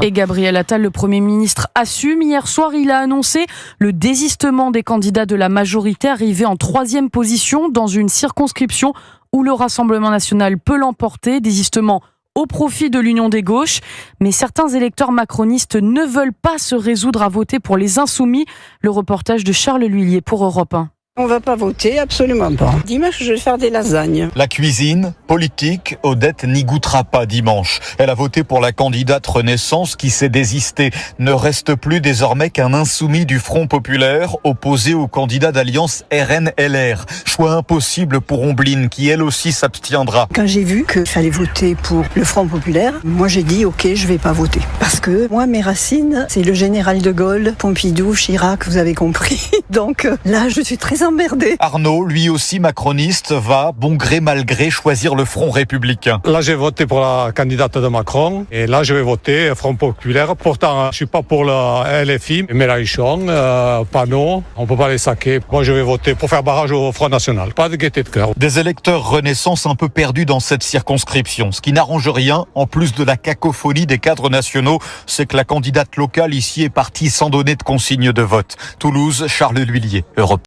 Et Gabriel Attal, le Premier ministre, assume. Hier soir, il a annoncé le désistement des candidats de la majorité arrivés en 3e position dans une circonscription où le Rassemblement national peut l'emporter. Désistement au profit de l'Union des gauches. Mais certains électeurs macronistes ne veulent pas se résoudre à voter pour les Insoumis. Le reportage de Charles L'Huillier pour Europe 1. On va pas voter, absolument pas. Dimanche, je vais faire des lasagnes. La cuisine, politique, Odette n'y goûtera pas dimanche. Elle a voté pour la candidate Renaissance qui s'est désistée. Ne reste plus désormais qu'un insoumis du Front populaire opposé au candidat d'alliance RN-LR. Choix impossible pour Omblin qui elle aussi s'abstiendra. Quand j'ai vu qu'il fallait voter pour le Front populaire, moi j'ai dit ok, je vais pas voter. Parce que moi mes racines, c'est le général de Gaulle, Pompidou, Chirac, vous avez compris. Donc là je suis très emmerdé. Arnaud, lui aussi macroniste, va, bon gré mal gré, choisir le Front républicain. Là, j'ai voté pour la candidate de Macron. Et là, je vais voter Front populaire. Pourtant, je suis pas pour le LFI. Mélenchon, Panot, on peut pas les saquer. Moi, je vais voter pour faire barrage au Front national. Pas de gaieté de cœur. Des électeurs Renaissance un peu perdus dans cette circonscription. Ce qui n'arrange rien, en plus de la cacophonie des cadres nationaux, c'est que la candidate locale ici est partie sans donner de consigne de vote. Toulouse, Charles L'Huillier, Europe.